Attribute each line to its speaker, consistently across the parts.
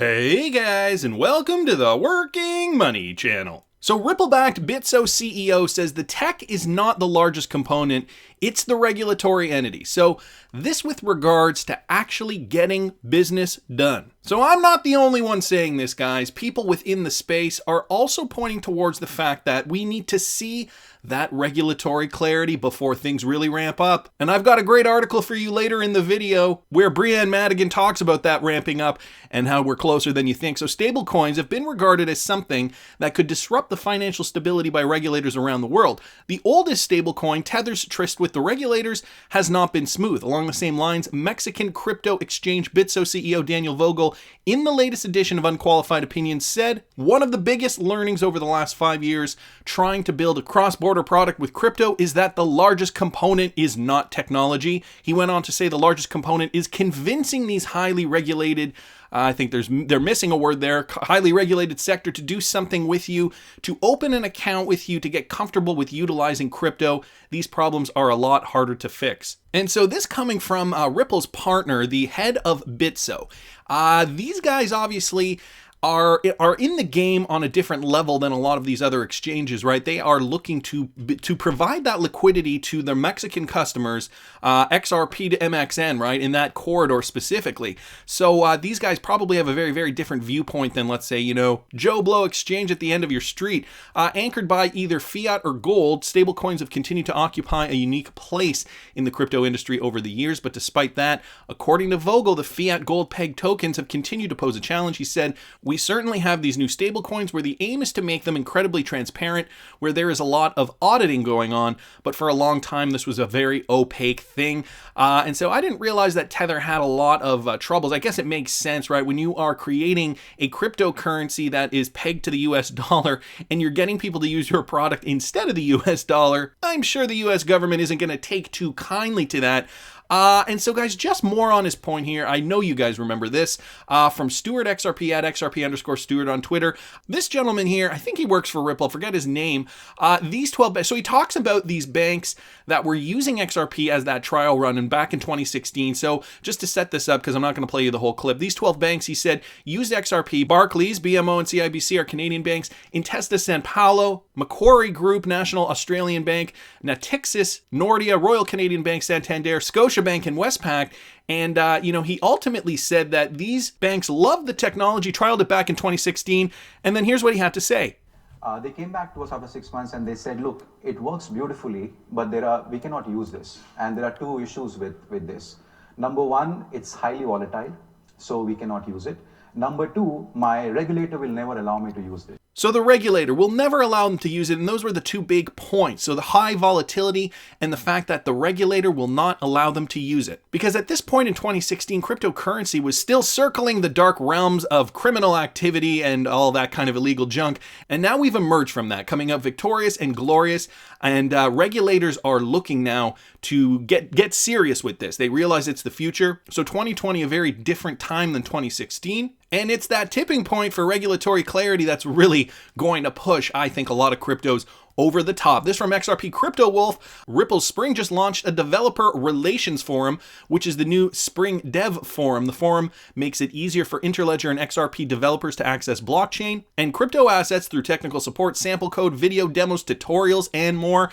Speaker 1: Hey guys, and welcome to the Working Money Channel. So Ripple-backed Bitso CEO says the tech is not the largest component, it's the regulatory entity. So this with regards to actually getting business done. So I'm not the only one saying this, guys. People within the space are also pointing towards the fact that we need to see that regulatory clarity before things really ramp up. And I've got a great article for you later in the video where Breanne Madigan talks about that ramping up and how we're closer than you think. So stablecoins have been regarded as something that could disrupt the financial stability by regulators around the world. The oldest stablecoin, Tether's tryst with the regulators, has not been smooth. Along the same lines, Mexican crypto exchange Bitso CEO Daniel Vogel, in the latest edition of Unqualified Opinions, said one of the biggest learnings over the last 5 years trying to build a cross-border product with crypto is that the largest component is not technology. He went on to say the largest component is convincing these highly regulated, I think they're missing a word there, highly regulated sector to do something with you, to open an account with you, to get comfortable with utilizing crypto. These problems are a lot harder to fix. And so this coming from Ripple's partner, the head of Bitso. These guys obviously are in the game on a different level than a lot of these other exchanges, right? They are looking to provide that liquidity to their Mexican customers, XRP to MXN, right, in that corridor specifically. So these guys probably have a very, very different viewpoint than, let's say, Joe Blow exchange at the end of your street. Anchored by either fiat or gold, stablecoins have continued to occupy a unique place in the crypto industry over the years. But despite that, according to Vogel, the fiat gold peg tokens have continued to pose a challenge. He said, we certainly have these new stablecoins where the aim is to make them incredibly transparent, where there is a lot of auditing going on, but for a long time this was a very opaque thing. And so I didn't realize that Tether had a lot of troubles. I guess it makes sense, right? When you are creating a cryptocurrency that is pegged to the US dollar and you're getting people to use your product instead of the US dollar, I'm sure the US government isn't going to take too kindly to that. And so, guys, just more on his point here. I know you guys remember this from Stuart XRP at XRP_Stuart on Twitter. This gentleman here, I think he works for Ripple, I forget his name. These 12, so he talks about these banks that were using XRP as that trial run and back in 2016. So just to set this up, because I'm not going to play you the whole clip, these 12 banks, he said, used XRP. Barclays, BMO, and CIBC are Canadian banks. Intesta San Paulo, Macquarie Group, National Australian Bank, Natixis, Nordia, Royal Canadian Bank, Santander, Scotiabank, and Westpac. And, he ultimately said that these banks loved the technology, trialed it back in 2016. And then here's what he had to say.
Speaker 2: They came back to us after 6 months and they said, look, it works beautifully, but we cannot use this. And there are two issues with this. Number one, it's highly volatile, so we cannot use it. Number two, my regulator will never allow me to use this.
Speaker 1: So the regulator will never allow them to use it, and those were the two big points. So the high volatility and the fact that the regulator will not allow them to use it. Because at this point in 2016, cryptocurrency was still circling the dark realms of criminal activity and all that kind of illegal junk. And now we've emerged from that, coming up victorious and glorious. And regulators are looking now to get serious with this. They realize it's the future. So 2020, a very different time than 2016. And it's that tipping point for regulatory clarity that's really going to push, I think, a lot of cryptos over the top. This from XRP Crypto Wolf. Ripple Spring just launched a developer relations forum, which is the new Spring Dev Forum. The forum makes it easier for Interledger and XRP developers to access blockchain and crypto assets through technical support, sample code, video demos, tutorials, and more.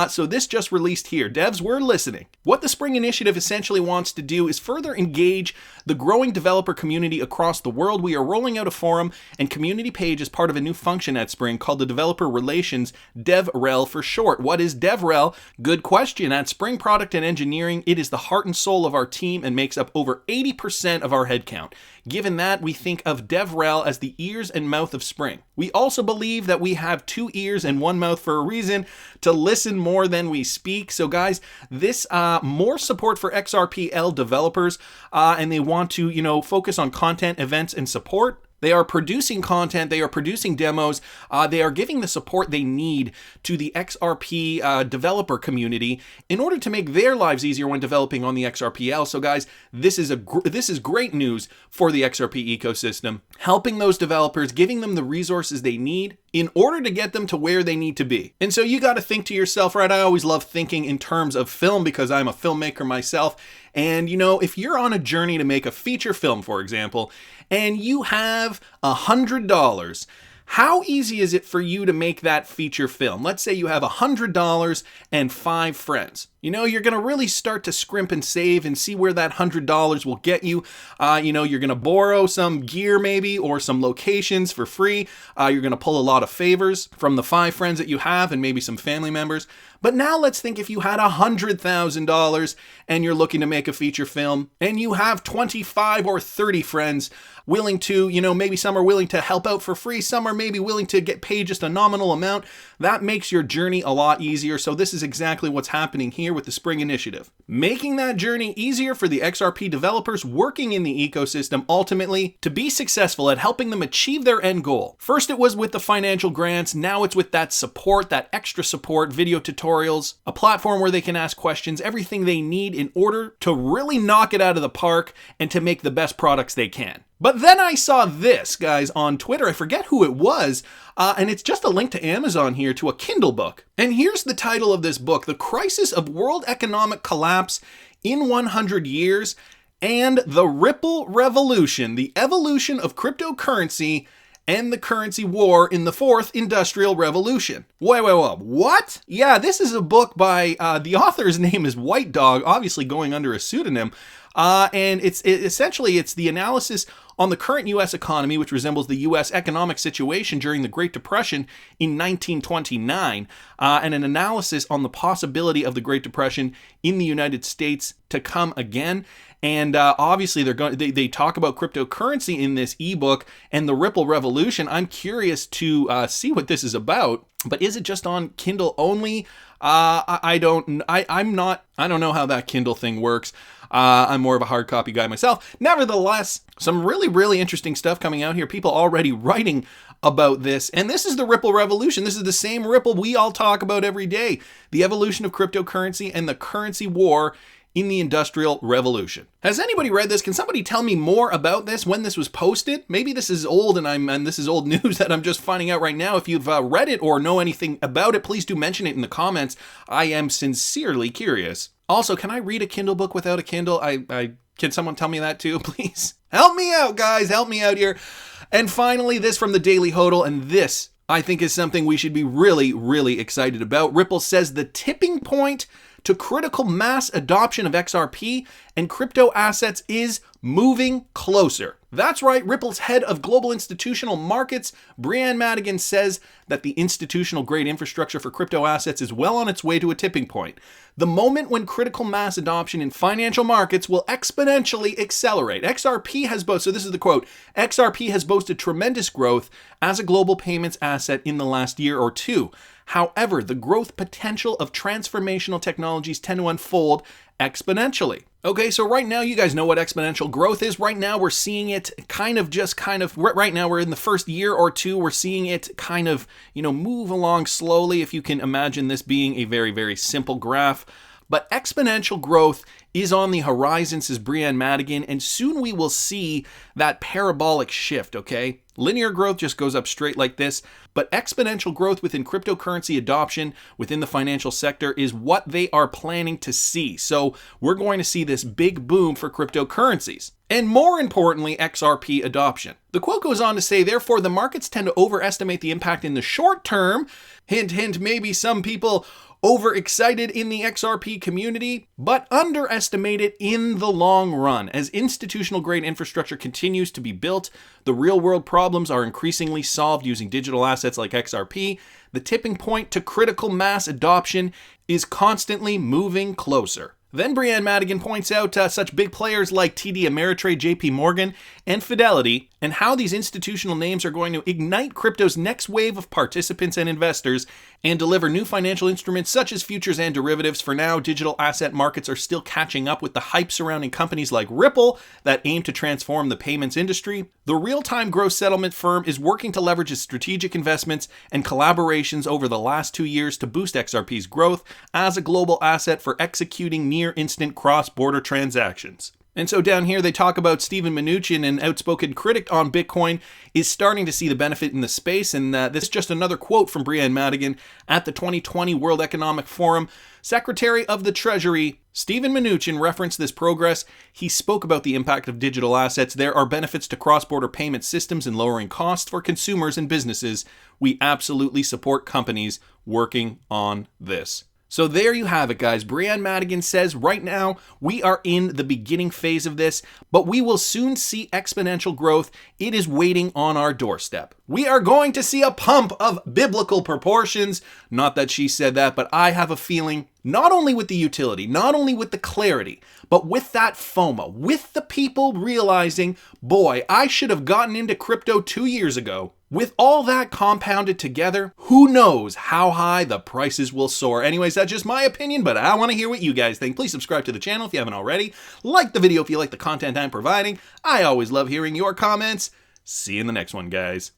Speaker 1: So this just released here. Devs, we're listening. What the Spring Initiative essentially wants to do is further engage the growing developer community across the world. We are rolling out a forum and community page as part of a new function at Spring called the Developer Relations, DevRel for short. What is DevRel? Good question. At Spring Product and Engineering, it is the heart and soul of our team and makes up over 80% of our headcount. Given that, we think of DevRel as the ears and mouth of Spring. We also believe that we have 2 ears and 1 mouth for a reason, to listen more than we speak. So guys, this more support for XRPL developers, and they want to, focus on content, events, and support. They are producing content, they are producing demos, they are giving the support they need to the XRP developer community in order to make their lives easier when developing on the XRPL. So guys, this is great news for the XRP ecosystem, helping those developers, giving them the resources they need in order to get them to where they need to be. And so you got to think to yourself, right? I always love thinking in terms of film because I'm a filmmaker myself. And if you're on a journey to make a feature film, for example, and you have $100, how easy is it for you to make that feature film? Let's say you have $100 and 5 friends. You're going to really start to scrimp and save and see where that $100 will get you. You're going to borrow some gear maybe or some locations for free. You're going to pull a lot of favors from the 5 friends that you have and maybe some family members. But now let's think if you had $100,000 and you're looking to make a feature film and you have 25 or 30 friends willing to, maybe some are willing to help out for free. Some are maybe willing to get paid just a nominal amount. That makes your journey a lot easier. So this is exactly what's happening here with the Spring Initiative. Making that journey easier for the XRP developers working in the ecosystem ultimately to be successful at helping them achieve their end goal. First it was with the financial grants, now it's with that support, that extra support, video tutorials, a platform where they can ask questions, everything they need in order to really knock it out of the park and to make the best products they can. But then I saw this, guys, on Twitter. I forget who it was, and it's just a link to Amazon here to a Kindle book. And here's the title of this book, The Crisis of World Economic Collapse in 100 Years and the Ripple Revolution, the Evolution of Cryptocurrency and the Currency War in the Fourth Industrial Revolution. Wait, what? Yeah, this is a book by, the author's name is White Dog, obviously going under a pseudonym. And it's the analysis on the current U.S. economy, which resembles the U.S. economic situation during the Great Depression in 1929, and an analysis on the possibility of the Great Depression in the United States to come again. And obviously, they talk about cryptocurrency in this ebook and the Ripple Revolution. I'm curious to see what this is about. But is it just on Kindle only? I don't know how that Kindle thing works. I'm more of a hard copy guy myself. Nevertheless, some really, really interesting stuff coming out here. People already writing about this. And this is the Ripple Revolution. This is the same Ripple we all talk about every day. The evolution of cryptocurrency and the currency war in the Industrial Revolution. Has anybody read this? Can somebody tell me more about this, when this was posted? Maybe this is old and this is old news that I'm just finding out right now. If you've read it or know anything about it, please do mention it in the comments. I am sincerely curious. Also, can I read a Kindle book without a Kindle? Can someone tell me that too, please? Help me out, guys. Help me out here. And finally, this from the Daily Hodl, and this I think is something we should be really, really excited about. Ripple says the tipping point to critical mass adoption of XRP and crypto assets is moving closer. That's right, Ripple's head of global institutional markets, Breanne Madigan, says that the institutional grade infrastructure for crypto assets is well on its way to a tipping point. The moment when critical mass adoption in financial markets will exponentially accelerate. XRP has boasted, so this is the quote, XRP has boasted tremendous growth as a global payments asset in the last year or two. However, the growth potential of transformational technologies tend to unfold exponentially. Okay, so right now you guys know what exponential growth is. Right now we're seeing it right now we're in the first year or two, we're seeing it kind of, move along slowly, if you can imagine this being a very, very simple graph. But exponential growth is on the horizon, says Breanne Madigan, and soon we will see that parabolic shift, okay? Linear growth just goes up straight like this, but exponential growth within cryptocurrency adoption within the financial sector is what they are planning to see. So we're going to see this big boom for cryptocurrencies. And more importantly, XRP adoption. The quote goes on to say, therefore, the markets tend to overestimate the impact in the short term. Hint, hint, maybe some people overexcited in the XRP community, but underestimated in the long run. As institutional grade infrastructure continues to be built, the real world problems are increasingly solved using digital assets like XRP. The tipping point to critical mass adoption is constantly moving closer. Then Breanne Madigan points out such big players like TD Ameritrade, JP Morgan, and Fidelity, and how these institutional names are going to ignite crypto's next wave of participants and investors and deliver new financial instruments such as futures and derivatives. For now, digital asset markets are still catching up with the hype surrounding companies like Ripple that aim to transform the payments industry. The real-time gross settlement firm is working to leverage its strategic investments and collaborations over the last 2 years to boost XRP's growth as a global asset for executing near-instant cross-border transactions. And so down here they talk about Steven Mnuchin, an outspoken critic on Bitcoin, is starting to see the benefit in the space. And this is just another quote from Breanne Madigan at the 2020 World Economic Forum. Secretary of the Treasury Stephen Mnuchin referenced this progress. He spoke about the impact of digital assets. There are benefits to cross-border payment systems and lowering costs for consumers and businesses. We absolutely support companies working on this. So there you have it, guys. Breanne Madigan says right now we are in the beginning phase of this, but we will soon see exponential growth. It is waiting on our doorstep. We are going to see a pump of biblical proportions. Not that she said that, but I have a feeling not only with the utility, not only with the clarity, but with that FOMO, with the people realizing, boy, I should have gotten into crypto 2 years ago. With all that compounded together, who knows how high the prices will soar. Anyways, that's just my opinion, but I want to hear what you guys think. Please subscribe to the channel if you haven't already. Like the video if you like the content I'm providing. I always love hearing your comments. See you in the next one, guys.